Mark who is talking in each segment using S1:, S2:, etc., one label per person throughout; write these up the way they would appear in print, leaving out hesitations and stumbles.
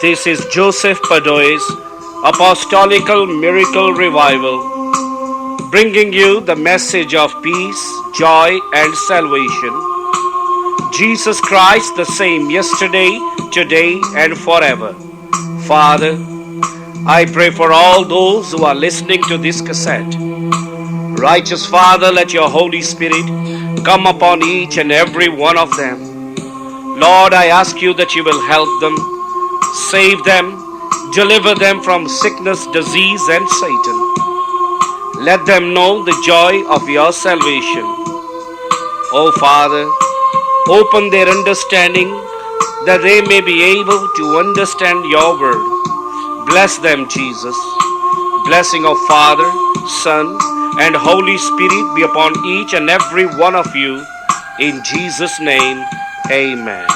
S1: This is Joseph Padoe's Apostolical Miracle Revival, bringing you the message of peace, joy, and salvation. Jesus Christ the same yesterday, today, and forever. Father, I pray for all those who are listening to this cassette. Righteous Father, let your Holy Spirit come upon each and every one of them. Lord, I ask you that you will help them, save them, deliver them from sickness, disease, and Satan. Let them know the joy of your salvation. Oh Father, open their understanding that they may be able to understand your word. Bless them, Jesus. Blessing of Father, Son, and Holy Spirit be upon each and every one of you. In Jesus' name, amen.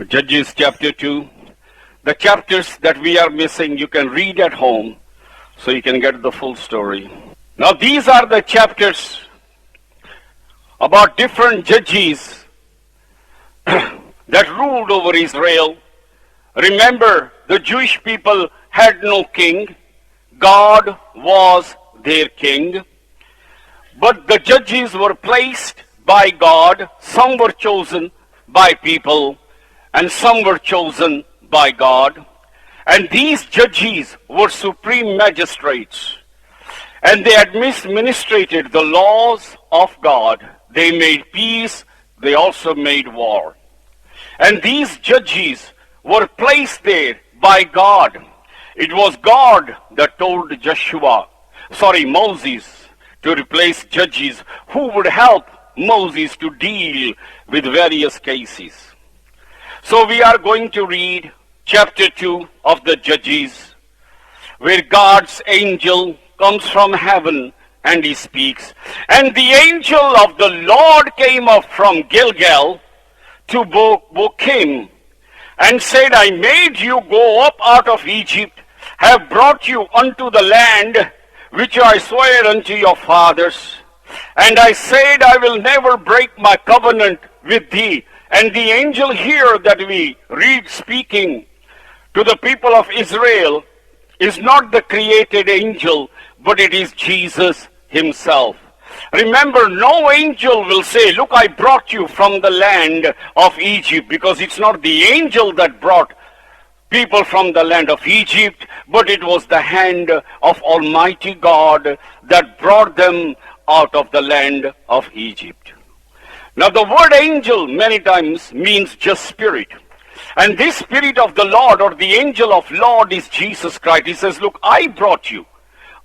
S2: Judges chapter 2. The chapters that we are missing, you can read at home so you can get the full story. Now these are the chapters about different judges that ruled over Israel. Remember, the Jewish people had no king. God was their king. But the judges were placed by God. Some were chosen by people, and some were chosen by God. And these judges were supreme magistrates. And they administrated the laws of God. They made peace. They also made war. And these judges were placed there by God. It was God that told Moses to replace judges who would help Moses to deal with various cases. So we are going to read chapter 2 of the Judges, where God's angel comes from heaven and he speaks. And the angel of the Lord came up from Gilgal to Bochim, and said, I made you go up out of Egypt, have brought you unto the land which I swear unto your fathers. And I said, I will never break my covenant with thee. And the angel here that we read speaking to the people of Israel is not the created angel, but it is Jesus himself. Remember, no angel will say, look, I brought you from the land of Egypt, because it's not the angel that brought people from the land of Egypt, but it was the hand of Almighty God that brought them out of the land of Egypt. Now, the word angel many times means just spirit. And this spirit of the Lord, or the angel of Lord, is Jesus Christ. He says, look, I brought you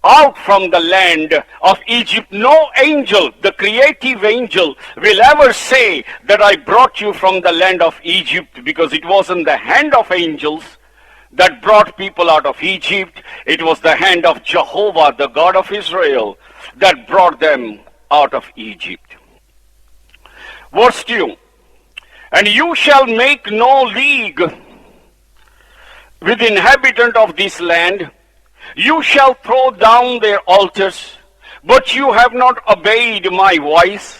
S2: out from the land of Egypt. No angel, the creative angel, will ever say that I brought you from the land of Egypt, because it wasn't the hand of angels that brought people out of Egypt. It was the hand of Jehovah, the God of Israel, that brought them out of Egypt. Verse 2, and you shall make no league with the inhabitant of this land. You shall throw down their altars, but you have not obeyed my voice.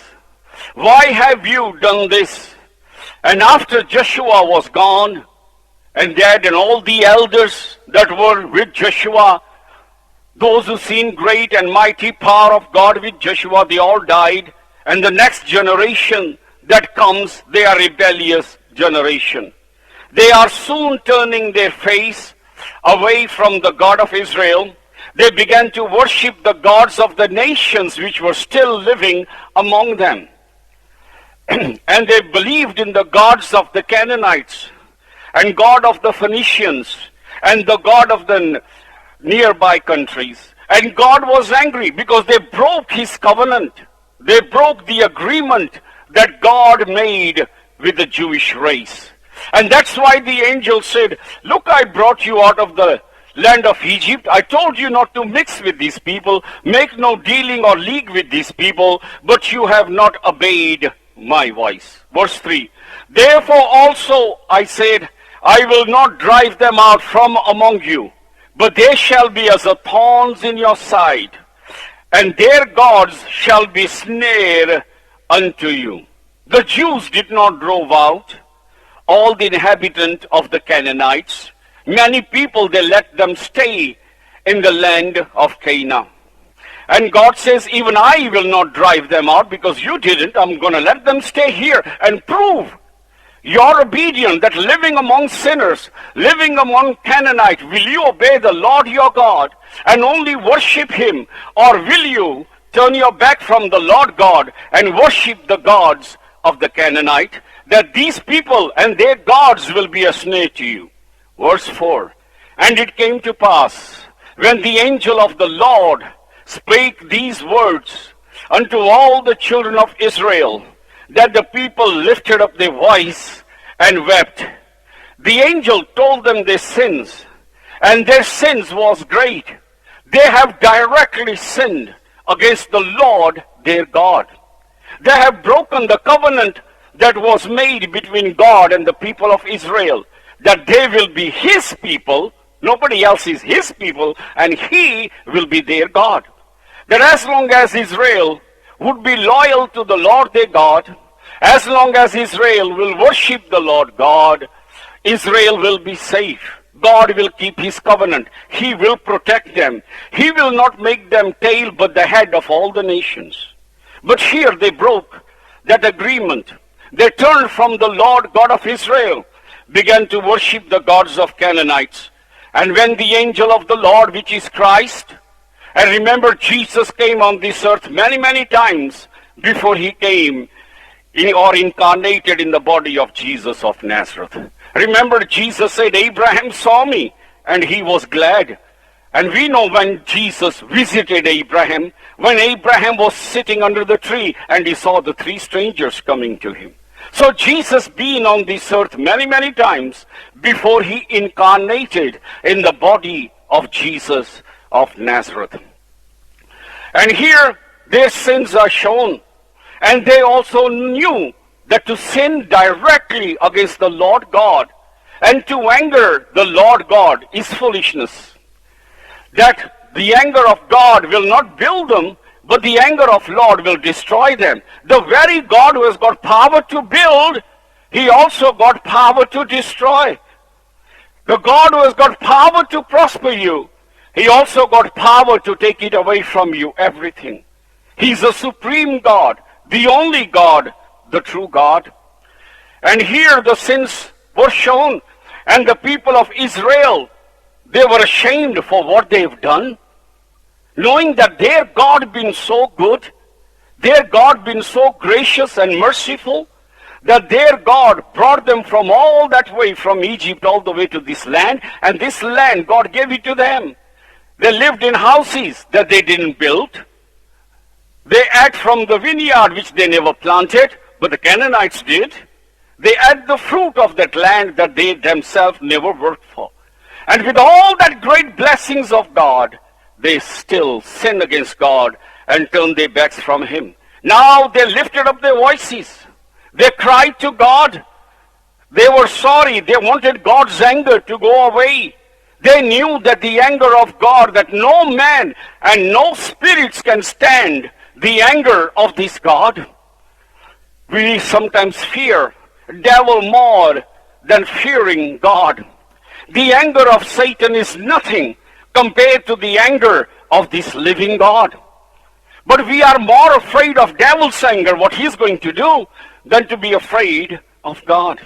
S2: Why have you done this? And after Joshua was gone, and dead, and all the elders that were with Joshua, those who seen great and mighty power of God with Joshua, they all died. And the next generation that comes, they are rebellious generation. They are soon turning their face away from the God of Israel. They began to worship the gods of the nations which were still living among them. And they believed in the gods of the Canaanites, and God of the Phoenicians, and the God of the nearby countries. And God was angry because they broke his covenant. They broke the agreement that God made with the Jewish race. And that's why the angel said, look, I brought you out of the land of Egypt. I told you not to mix with these people, make no dealing or league with these people, but you have not obeyed my voice. Verse 3, therefore also I said, I will not drive them out from among you, but they shall be as a thorns in your side, and their gods shall be snare unto you. The Jews did not drive out all the inhabitants of the Canaanites. Many people, they let them stay in the land of Canaan. And God says, even I will not drive them out because you didn't. I'm going to let them stay here and prove your obedience, that living among sinners, living among Canaanites, will you obey the Lord your God and only worship him? Or will you turn your back from the Lord God and worship the gods of the Canaanite? That these people and their gods will be a snare to you. Verse 4, and it came to pass, when the angel of the Lord spake these words unto all the children of Israel, that the people lifted up their voice and wept. The angel told them their sins, and their sins was great. They have directly sinned against the Lord their God. They have broken the covenant that was made between God and the people of Israel, that they will be his people, nobody else is his people, and he will be their God. That as long as Israel would be loyal to the Lord their God, as long as Israel will worship the Lord God, Israel will be safe. God will keep his covenant. He will protect them. He will not make them tail but the head of all the nations. But here they broke that agreement. They turned from the Lord God of Israel, began to worship the gods of Canaanites. And when the angel of the Lord, which is Christ, and remember Jesus came on this earth many, many times before he came or incarnated in the body of Jesus of Nazareth. Remember, Jesus said, Abraham saw me and he was glad. And we know when Jesus visited Abraham, when Abraham was sitting under the tree and he saw the three strangers coming to him. So Jesus been on this earth many, many times before he incarnated in the body of Jesus of Nazareth. And here their sins are shown. And they also knew that to sin directly against the Lord God and to anger the Lord God is foolishness. That the anger of God will not build them, but the anger of Lord will destroy them. The very God who has got power to build, he also got power to destroy. The God who has got power to prosper you, he also got power to take it away from you, everything. He's the supreme God, the only God, the true God. And here the sins were shown, and the people of Israel, they were ashamed for what they've done, knowing that their God been so good, their God been so gracious and merciful, that their God brought them from all that way from Egypt all the way to this land, and this land God gave it to them. They lived in houses that they didn't build. They ate from the vineyard which they never planted, but the Canaanites did. They ate the fruit of that land that they themselves never worked for. And with all that great blessings of God, they still sin against God and turn their backs from him. Now they lifted up their voices. They cried to God. They were sorry. They wanted God's anger to go away. They knew that the anger of God, that no man and no spirits can stand the anger of this God. We sometimes fear devil more than fearing God. The anger of Satan is nothing compared to the anger of this living God. But we are more afraid of devil's anger, what he's going to do, than to be afraid of God.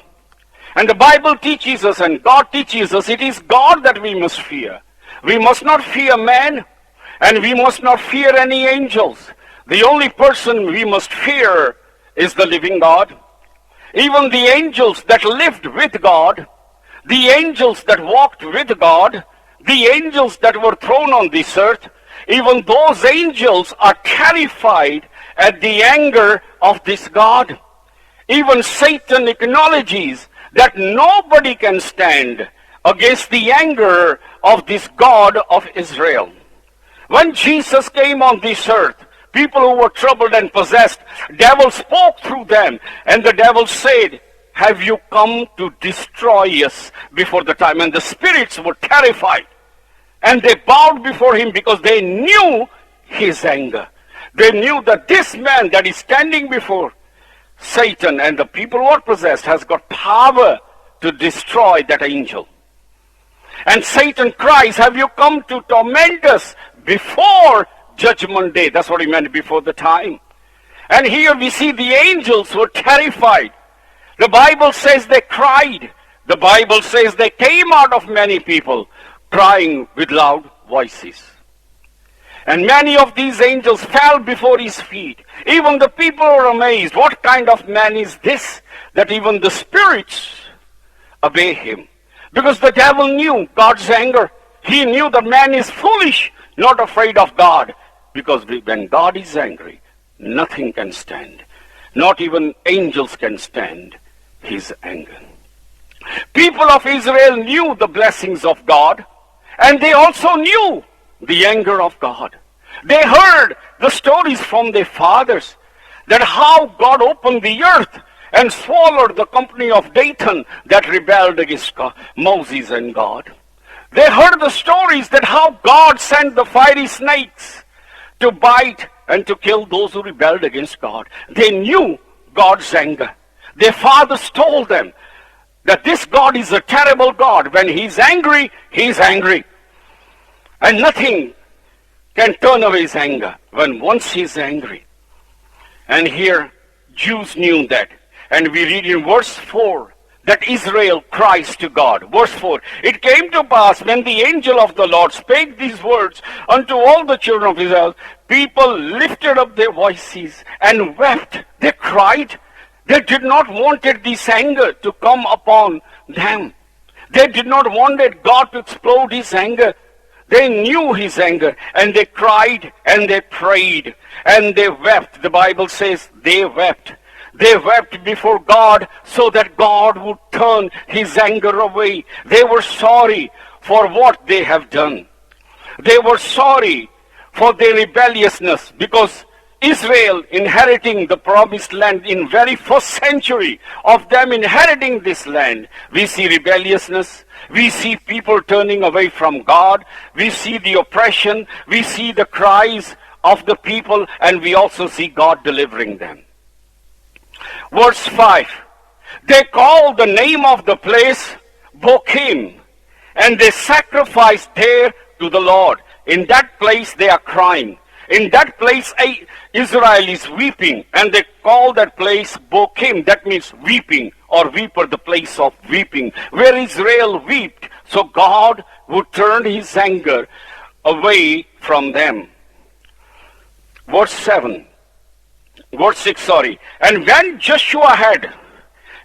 S2: And the Bible teaches us and God teaches us it is God that we must fear. We must not fear man, and we must not fear any angels. The only person we must fear is the living God. Even the angels that lived with God, the angels that walked with God, the angels that were thrown on this earth, even those angels are terrified at the anger of this God. Even Satan acknowledges that nobody can stand against the anger of this God of Israel. When Jesus came on this earth, people who were troubled and possessed, devil spoke through them, and the devil said, have you come to destroy us before the time? And the spirits were terrified. And they bowed before him because they knew his anger. They knew that this man that is standing before Satan and the people who are possessed has got power to destroy that angel. And Satan cries, have you come to torment us before judgment day? That's what he meant, before the time. And here we see the angels were terrified. The Bible says they cried. The Bible says they came out of many people crying with loud voices. And many of these angels fell before his feet. Even the people were amazed. What kind of man is this, that even the spirits obey him? Because the devil knew God's anger. He knew that man is foolish, not afraid of God. Because when God is angry, nothing can stand. Not even angels can stand his anger. People of Israel knew the blessings of God, and they also knew the anger of God. They heard the stories from their fathers, that how God opened the earth and swallowed the company of Dathan that rebelled against Moses and God. They heard the stories that how God sent the fiery snakes to bite and to kill those who rebelled against God. They knew God's anger. Their fathers told them that this God is a terrible God. When he's angry, he's angry. And nothing can turn away his anger when once he's angry. And here, Jews knew that. And we read in verse 4 that Israel cries to God. Verse 4, it came to pass when the angel of the Lord spake these words unto all the children of Israel, people lifted up their voices and wept. They cried. They did not wanted this anger to come upon them. They did not wanted God to explode his anger. They knew his anger, and they cried and they prayed and they wept. The Bible says they wept. They wept before God so that God would turn his anger away. They were sorry for what they have done. They were sorry for their rebelliousness, because Israel inheriting the promised land in very first century of them inheriting this land, we see rebelliousness, we see people turning away from God, we see the oppression, we see the cries of the people, and we also see God delivering them. Verse 5, they called the name of the place Bochim, and they sacrificed there to the Lord. In that place they are crying. In that place Israel is weeping, and they call that place Bochim. That means weeping, or weeper, the place of weeping, where Israel wept, so God would turn his anger away from them. Verse 6, and when Joshua had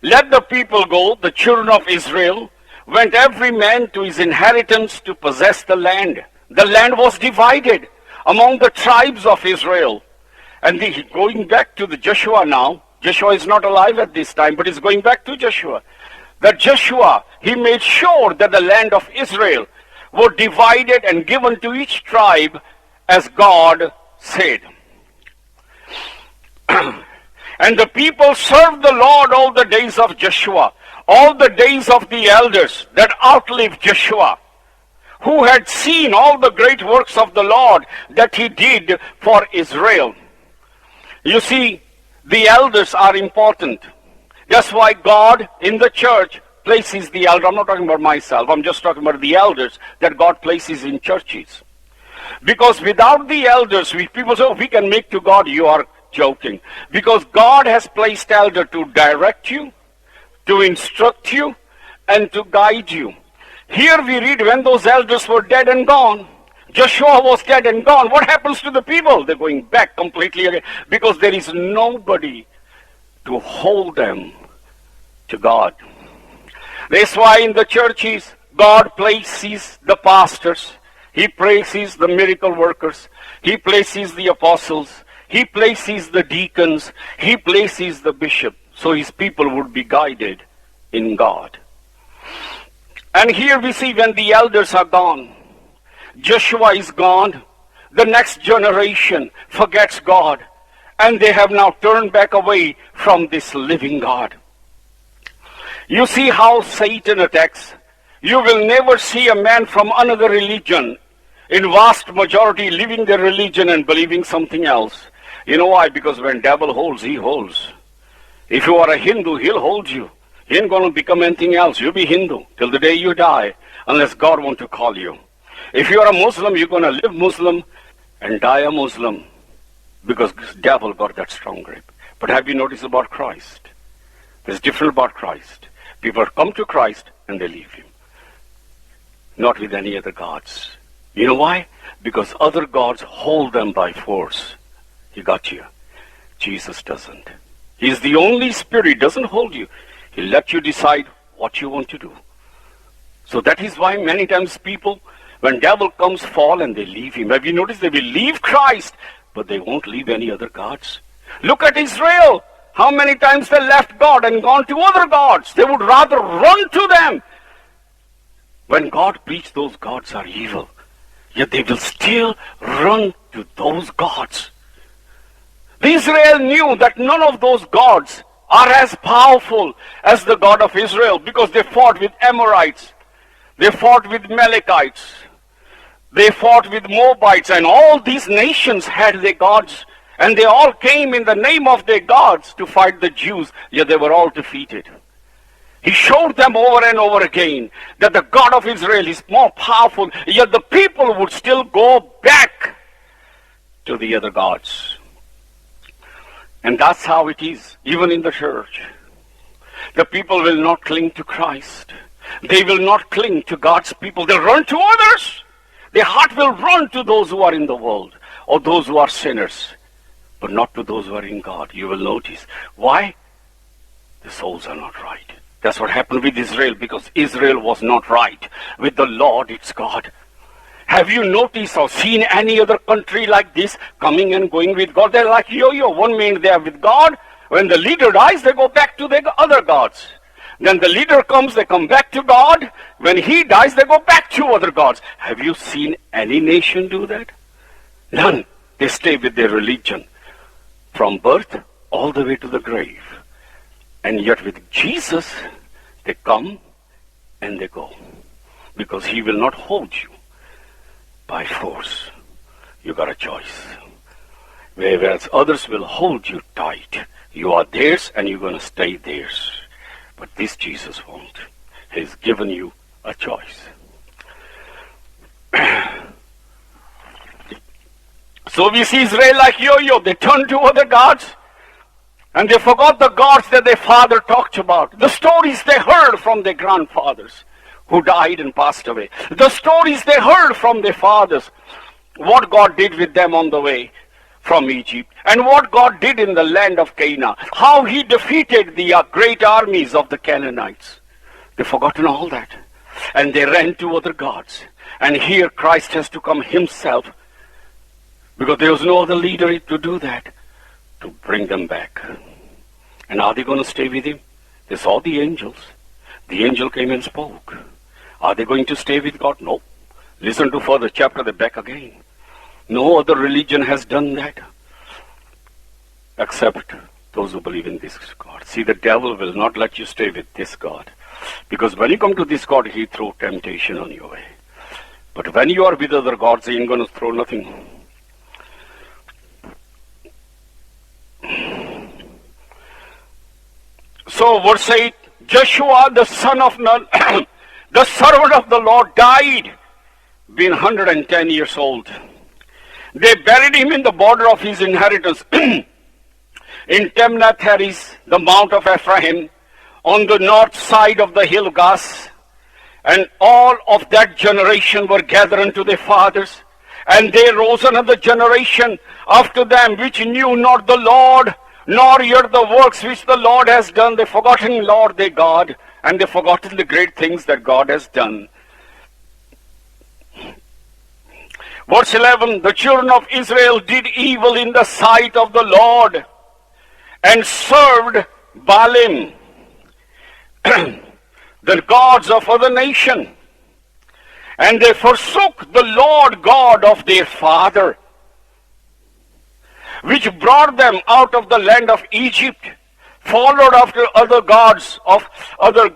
S2: let the people go, the children of Israel went every man to his inheritance to possess the land. The land was divided among the tribes of Israel. And going back to the Joshua now, Joshua is not alive at this time, but he's going back to Joshua. That Joshua, he made sure that the land of Israel were divided and given to each tribe as God said. And the people served the Lord all the days of Joshua, all the days of the elders that outlived Joshua, who had seen all the great works of the Lord that he did for Israel. You see, the elders are important. That's why God in the church places the elder. I'm not talking about myself. I'm just talking about the elders that God places in churches. Because without the elders, people say, oh, we can make to God. You are joking. Because God has placed elder to direct you, to instruct you, and to guide you. Here we read when those elders were dead and gone, Joshua was dead and gone. What happens to the people? They're going back completely again, because there is nobody to hold them to God. That's why in the churches, God places the pastors, he places the miracle workers, he places the apostles, he places the deacons, he places the bishop, so his people would be guided in God. And here we see when the elders are gone, Joshua is gone, the next generation forgets God, and they have now turned back away from this living God. You see how Satan attacks You will never see a man from another religion in vast majority leaving their religion and believing something else. You know why? Because when devil holds, he holds. If you are a Hindu, he'll hold you. He ain't going to become anything else. You'll be Hindu till the day you die, unless God wants to call you. If you are a Muslim, you're going to live Muslim and die a Muslim, because devil got that strong grip. But have you noticed about Christ? There's different about Christ. People come to Christ and they leave him. Not with any other gods. You know why? Because other gods hold them by force. He got you. Jesus doesn't. He's the only spirit. He doesn't hold you. He'll let you decide what you want to do. So that is why many times people, when devil comes, fall and they leave him. Have you noticed? They will leave Christ, but they won't leave any other gods. Look at Israel. How many times they left God and gone to other gods? They would rather run to them. When God preached, those gods are evil. Yet they will still run to those gods. Israel knew that none of those gods are as powerful as the God of Israel, because they fought with Amorites, they fought with Amalekites, they fought with Moabites, and all these nations had their gods, and they all came in the name of their gods to fight the Jews, yet they were all defeated. He showed them over and over again that the God of Israel is more powerful, yet the people would still go back to the other gods. And that's how it is, even in the church. The people will not cling to Christ. They will not cling to God's people. They'll run to others. Their heart will run to those who are in the world, or those who are sinners, but not to those who are in God. You will notice. Why? The souls are not right. That's what happened with Israel, because Israel was not right with the Lord, its God. Have you noticed or seen any other country like this coming and going with God? They're like yo-yo. 1 minute they are with God. When the leader dies, they go back to their other gods. Then the leader comes, they come back to God. When he dies, they go back to other gods. Have you seen any nation do that? None. They stay with their religion from birth all the way to the grave. And yet with Jesus, they come and they go, because he will not hold you by force. You got a choice. Whereas others will hold you tight. You are theirs and you're going to stay theirs. But this Jesus won't. He's given you a choice. So we see Israel like yo-yo. They turned to other gods and they forgot the gods that their father talked about. The stories they heard from their grandfathers who died and passed away. The stories they heard from their fathers. What God did with them on the way from Egypt. And what God did in the land of Canaan. How he defeated the great armies of the Canaanites. They've forgotten all that. And they ran to other gods. And here Christ has to come himself, because there was no other leader to do that, to bring them back. And are they going to stay with him? They saw the angels. The angel came and spoke. Are they going to stay with God? No. Listen to further chapter, they're back again. No other religion has done that except those who believe in this God. See, the devil will not let you stay with this God, because when you come to this God, he throws temptation on your way. But when you are with other gods, he ain't going to throw nothing. So verse 8, Joshua the son of Nun, the servant of the Lord, died being 110 years old. They buried him in the border of his inheritance in Timnath-Heres, the mount of Ephraim, on the north side of the hill Gas. And all of that generation were gathered unto their fathers. And there rose another generation after them, which knew not the Lord, nor yet the works which the Lord has done. They forgotten Lord their God, and they forgotten the great things that God has done. Verse 11, the children of Israel did evil in the sight of the Lord, and served Baalim, the gods of other nation. And they forsook the Lord God of their father, which brought them out of the land of Egypt, followed after other gods of the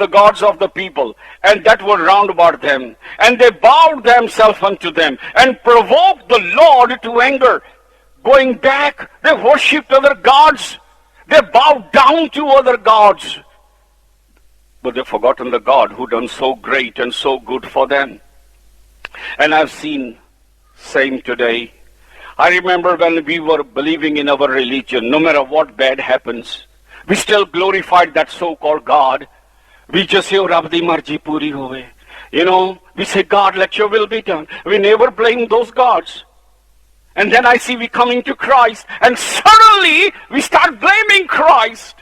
S2: gods of the people, and that were round about them. And they bowed themselves unto them, and provoked the Lord to anger. Going back, they worshipped other gods. They bowed down to other gods. But they've forgotten the God who done so great and so good for them. And I've seen same today. I remember when we were believing in our religion, no matter what bad happens, we still glorified that so-called God. We just say, Rabdi marji puri hove. We say, God, let your will be done. We never blame those gods. And then I see we coming to Christ, and suddenly we start blaming Christ.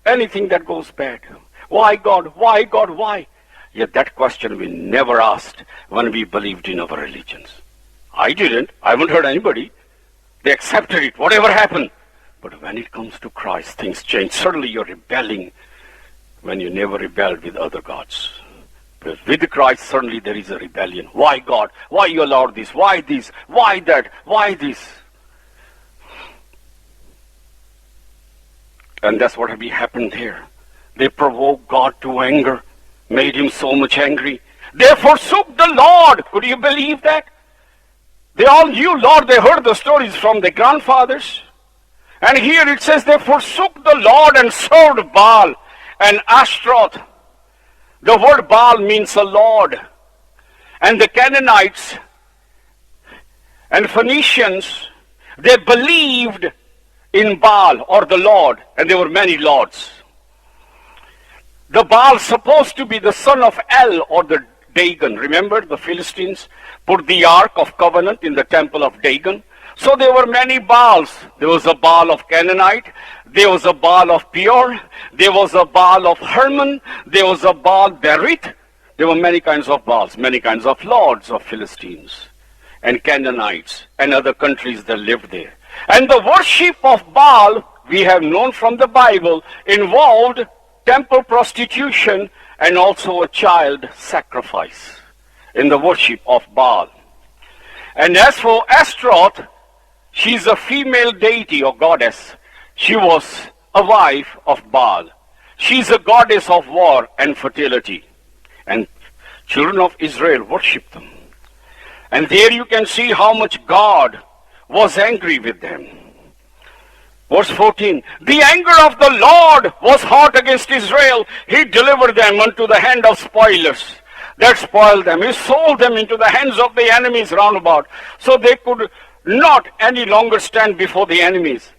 S2: Anything that goes bad. Why God? Why God? Why? Yet that question we never asked when we believed in our religions. I didn't. I haven't heard anybody. They accepted it, whatever happened. But when it comes to Christ, things change. Suddenly you're rebelling when you never rebelled with other gods. But with Christ, suddenly there is a rebellion. Why God? Why you allowed this? Why this? Why that? Why this? And that's what happened here. They provoked God to anger, made him so much angry. They forsook the Lord. Could you believe that? They all knew Lord. They heard the stories from their grandfathers. And here it says they forsook the Lord and served Baal and Ashtaroth. The word Baal means a Lord. And the Canaanites and Phoenicians, they believed in Baal or the Lord. And there were many lords. The Baal supposed to be the son of El or the Dagon. Remember, the Philistines put the Ark of Covenant in the temple of Dagon. So there were many Baals. There was a Baal of Canaanite. There was a Baal of Peor. There was a Baal of Hermon. There was a Baal Berith. There were many kinds of Baals, many kinds of lords of Philistines and Canaanites and other countries that lived there. And the worship of Baal, we have known from the Bible, involved temple prostitution and also a child sacrifice in the worship of Baal. And as for Ashtaroth, she's a female deity or goddess. She was a wife of Baal. She's a goddess of war and fertility. And children of Israel worship them. And there you can see how much God was angry with them. Verse 14, the anger of the Lord was hot against Israel. He delivered them unto the hand of spoilers that spoiled them. He sold them into the hands of the enemies round about. So they could not any longer stand before the enemies.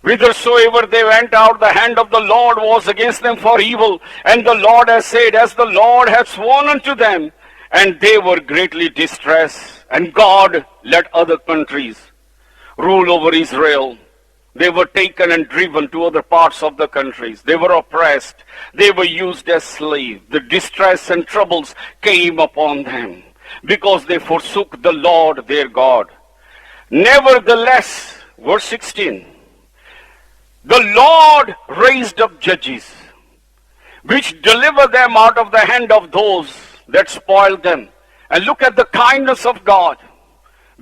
S2: Whithersoever they went out, the hand of the Lord was against them for evil. And the Lord has said, as the Lord hath sworn unto them. And they were greatly distressed. And God let other countries rule over Israel. They were taken and driven to other parts of the countries. They were oppressed. They were used as slaves. The distress and troubles came upon them because they forsook the Lord their God. Nevertheless, verse 16, the Lord raised up judges, which delivered them out of the hand of those that spoiled them. And look at the kindness of God.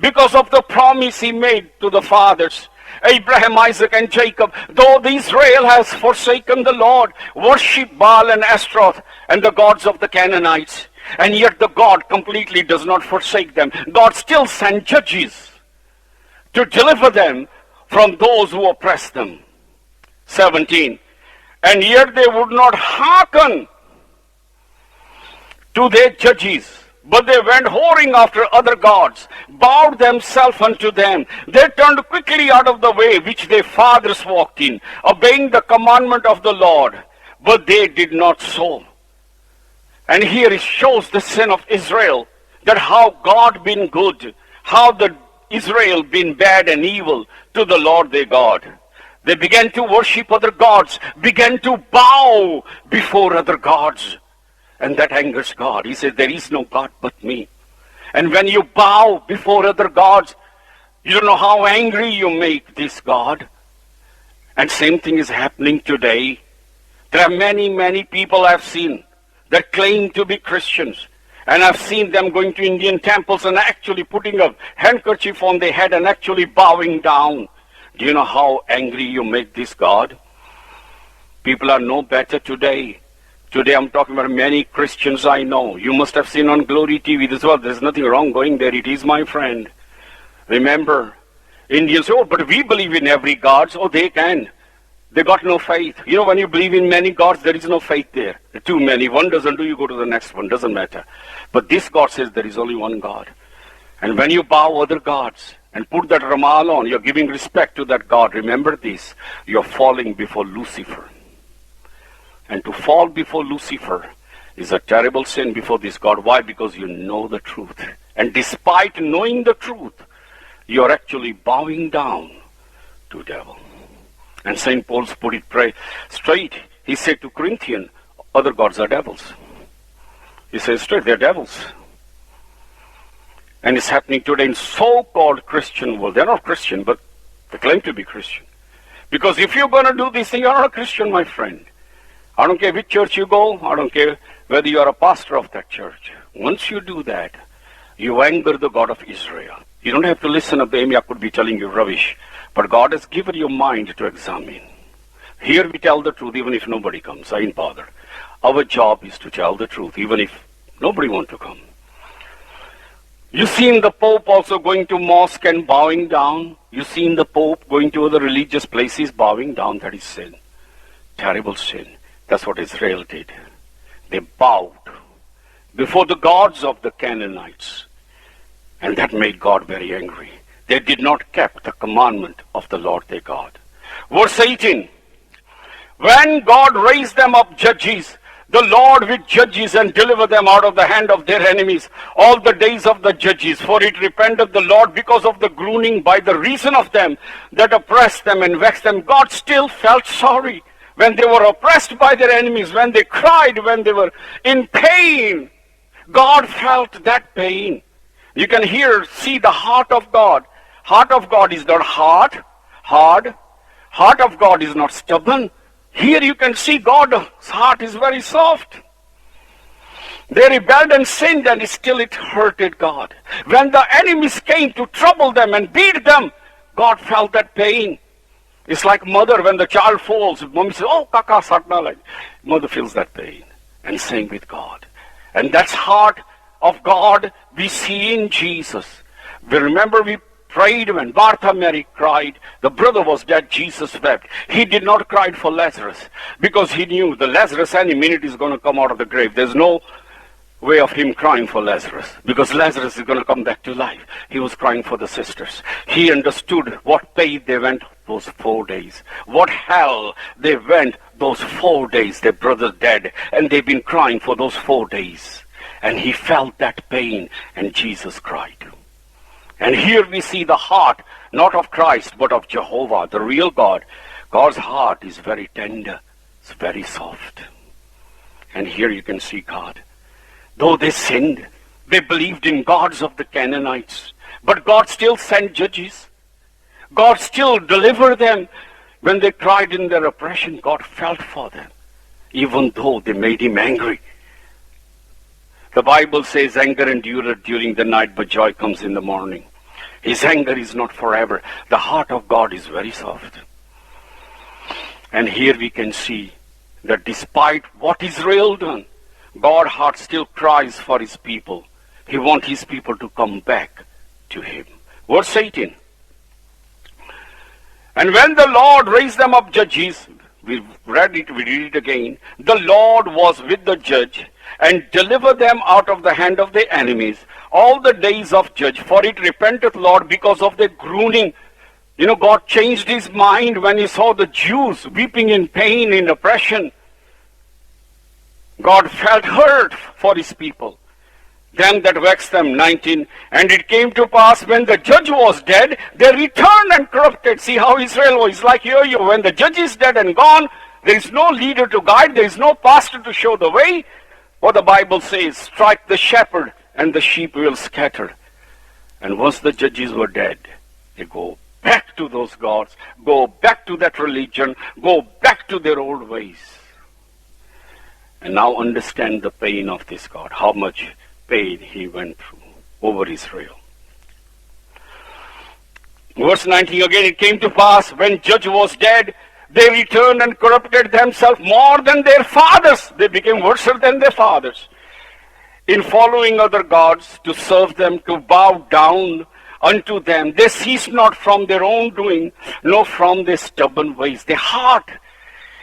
S2: Because of the promise he made to the fathers, Abraham, Isaac, and Jacob, though Israel has forsaken the Lord, worship Baal and Ashtaroth and the gods of the Canaanites, and yet the God completely does not forsake them. God still sent judges to deliver them from those who oppress them. 17, and yet they would not hearken to their judges, but they went whoring after other gods, bowed themselves unto them. They turned quickly out of the way which their fathers walked in, obeying the commandment of the Lord, but they did not so. And here it shows the sin of Israel, that how God been good, how the Israel been bad and evil to the Lord their God. They began to worship other gods, began to bow before other gods. And that angers God. He says, there is no God but me. And when you bow before other gods, you don't know how angry you make this God. And same thing is happening today. There are many, many people I've seen that claim to be Christians. And I've seen them going to Indian temples and actually putting a handkerchief on their head and actually bowing down. Do you know how angry you make this God? People are no better today. Today I'm talking about many Christians I know. You must have seen on Glory TV as well. There's nothing wrong going there. It is my friend. Remember, Indians say, oh, but we believe in every God. Oh, they can. They got no faith. You know, when you believe in many gods, there is no faith there. Too many. One doesn't do, you go to the next one. Doesn't matter. But this God says there is only one God. And when you bow other gods and put that Ramal on, you're giving respect to that God. Remember this. You're falling before Lucifer. And to fall before Lucifer is a terrible sin before this God. Why? Because you know the truth. And despite knowing the truth, you're actually bowing down to devil. And St. Paul's put it straight. He said to Corinthians, other gods are devils. He says straight, they're devils. And it's happening today in so-called Christian world. They're not Christian, but they claim to be Christian. Because if you're going to do this thing, you're not a Christian, my friend. I don't care which church you go. I don't care whether you are a pastor of that church. Once you do that, you anger the God of Israel. You don't have to listen to them. I could be telling you rubbish. But God has given you mind to examine. Here we tell the truth even if nobody comes. I ain't bothered. Our job is to tell the truth even if nobody wants to come. You seen the Pope also going to mosque and bowing down. You seen the Pope going to other religious places bowing down. That is sin. Terrible sin. That's what Israel did. They bowed before the gods of the Canaanites. And that made God very angry. They did not keep the commandment of the Lord their God. Verse 18. When God raised them up judges, the Lord with judges and deliver them out of the hand of their enemies all the days of the judges. For it repented the Lord because of the groaning by the reason of them that oppressed them and vexed them. God still felt sorry when they were oppressed by their enemies, when they cried, when they were in pain. God felt that pain. You can see the heart of God. Heart of God is not hard. Heart of God is not stubborn. Here you can see God's heart is very soft. They rebelled and sinned, and still it hurted God. When the enemies came to trouble them and beat them, God felt that pain. It's like mother when the child falls. Mommy says, oh, kaka satna. Like mother feels that pain. And same with God. And that's heart of God we see in Jesus. We remember we prayed when Martha Mary cried. The brother was dead. Jesus wept. He did not cry for Lazarus because he knew the Lazarus any minute is going to come out of the grave. There's no way of him crying for Lazarus because Lazarus is going to come back to life. He was crying for the sisters. He understood what pain they went those 4 days. What hell they went those 4 days. Their brother dead and they've been crying for those 4 days. And he felt that pain and Jesus cried. And here we see the heart, not of Christ, but of Jehovah, the real God. God's heart is very tender. It's very soft. And here you can see God. Though they sinned, they believed in gods of the Canaanites. But God still sent judges. God still delivered them. When they cried in their oppression, God felt for them. Even though they made him angry. The Bible says anger endureth during the night, but joy comes in the morning. His anger is not forever. The heart of God is very soft. And here we can see that despite what Israel done, God's heart still cries for his people. He wants his people to come back to him. Verse 18. And when the Lord raised them up judges, we read it again, the Lord was with the judge and delivered them out of the hand of their enemies all the days of judge. For it repenteth, Lord, because of their groaning. You know, God changed his mind when he saw the Jews weeping in pain, in oppression. God felt hurt for his people. Them that vexed them, 19. And it came to pass when the judge was dead, they returned and corrupted. See how Israel was like here. When the judge is dead and gone, there is no leader to guide, there is no pastor to show the way. What the Bible says, strike the shepherd and the sheep will scatter. And once the judges were dead, they go back to those gods, go back to that religion, go back to their old ways. And now understand the pain of this God, how much pain he went through over Israel. Verse 19 again, it came to pass when Judge was dead, they returned and corrupted themselves more than their fathers. They became worse than their fathers, in following other gods, to serve them, to bow down unto them. They ceased not from their own doing, nor from their stubborn ways. Their heart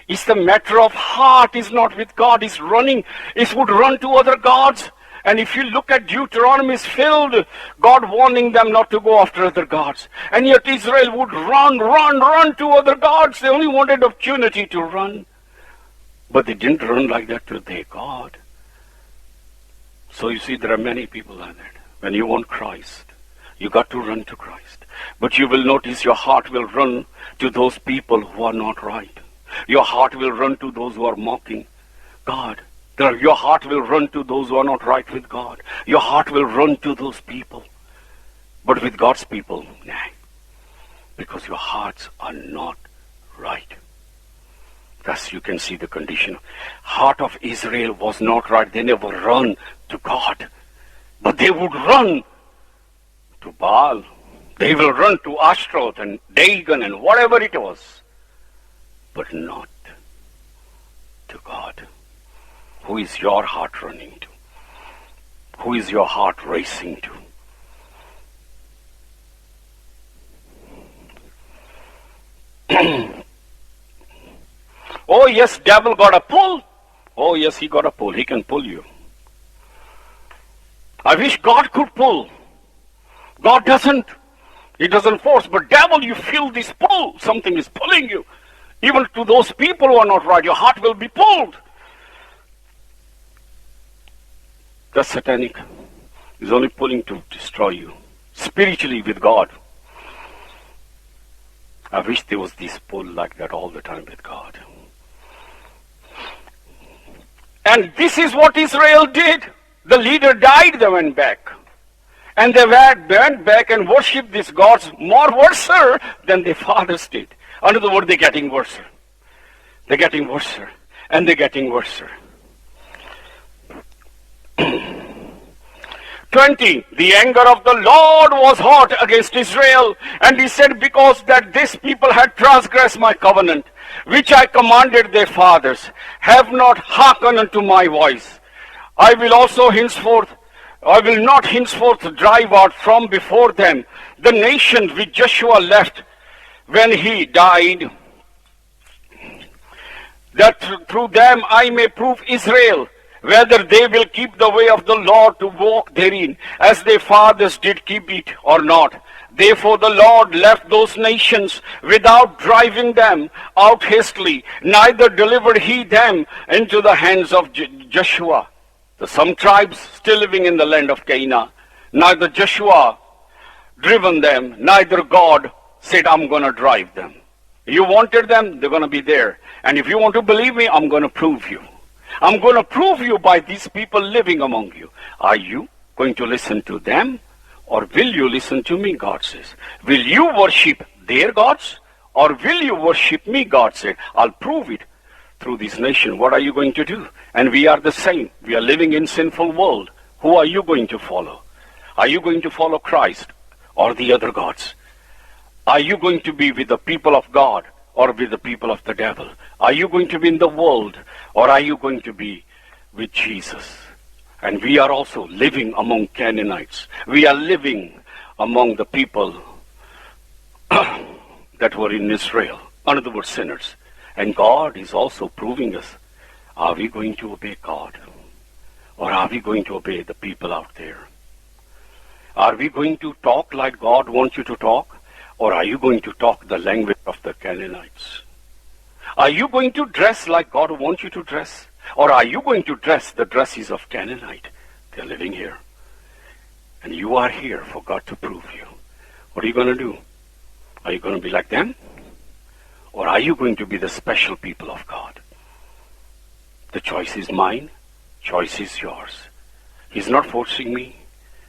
S2: is the matter of heart, is not with God, is running, is would run to other gods. And if you look at Deuteronomy, is filled, God warning them not to go after other gods. And yet Israel would run to other gods. They only wanted opportunity to run. But they didn't run like that to their God. So you see, there are many people like that. When you want Christ, you got to run to Christ. But you will notice your heart will run to those people who are not right. Your heart will run to those who are mocking God. Your heart will run to those who are not right with God. Your heart will run to those people. But with God's people, nah. Because your hearts are not right. Thus you can see the condition. Heart of Israel was not right. They never run to God. But they would run to Baal. They will run to Ashtaroth and Dagon and whatever it was. But not to God. Who is your heart running to? Who is your heart racing to? Oh yes, devil got a pull. Oh yes, he got a pull. He can pull you. I wish God could pull. God doesn't. He doesn't force. But devil, you feel this pull. Something is pulling you. Even to those people who are not right, your heart will be pulled. That's satanic. He's only pulling to destroy you. Spiritually with God. I wish there was this pull like that all the time with God. And this is what Israel did. The leader died, they went back. And they went back and worshipped these gods more worse than their fathers did. In other words, they're getting worse. They're getting worse. And they're getting worse. 20. The anger of the Lord was hot against Israel, and he said, because that this people had transgressed my covenant, which I commanded their fathers, have not hearkened unto my voice. I will not henceforth drive out from before them the nations which Joshua left when he died, that through them I may prove Israel, whether they will keep the way of the Lord to walk therein, as their fathers did keep it or not. Therefore the Lord left those nations without driving them out hastily, neither delivered he them into the hands of Joshua. So some tribes still living in the land of Canaan, neither Joshua driven them, neither God said, I'm going to drive them. You wanted them, they're going to be there. And if you want to believe me, I'm going to prove you. I'm going to prove you by these people living among you. Are you going to listen to them, or will you listen to me, God says? Will you worship their gods, or will you worship me, God said? I'll prove it through this nation. What are you going to do? And we are the same. We are living in sinful world. Who are you going to follow? Are you going to follow Christ or the other gods? Are you going to be with the people of God or with the people of the devil? Are you going to be in the world, or are you going to be with Jesus? And we are also living among Canaanites. We are living among the people that were in Israel. In other words, sinners. And God is also proving us, are we going to obey God? Or are we going to obey the people out there? Are we going to talk like God wants you to talk? Or are you going to talk the language of the Canaanites? Are you going to dress like God wants you to dress? Or are you going to dress the dresses of Canaanite? They're living here. And you are here for God to prove you. What are you going to do? Are you going to be like them? Or are you going to be the special people of God? The choice is mine. Choice is yours. He's not forcing me.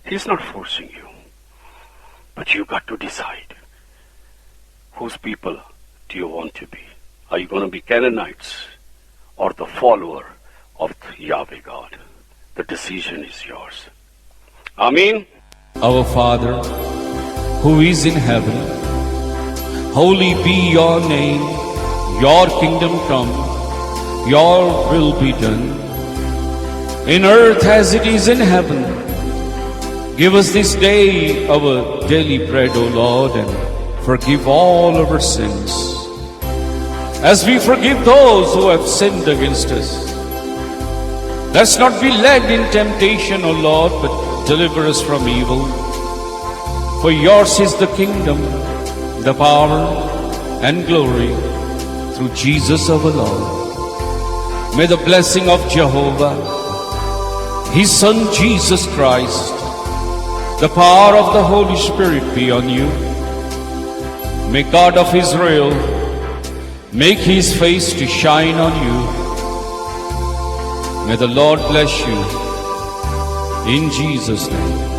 S2: He's not forcing you. But you got to decide. Whose people do you want to be? Are you going to be Canaanites or the follower of Yahweh God? The decision is yours. Amen.
S3: Our Father, who is in heaven, Holy be your name, your kingdom come, your will be done, in earth as it is in heaven. Give us this day our daily bread, O Lord, and forgive all our sins, as we forgive those who have sinned against us. Let's not be led in temptation, O Lord, but deliver us from evil. For yours is the kingdom, the power, and glory, through Jesus our Lord. May the blessing of Jehovah, His Son Jesus Christ, the power of the Holy Spirit be on you. May God of Israel make His face to shine on you. May the Lord bless you in Jesus' name.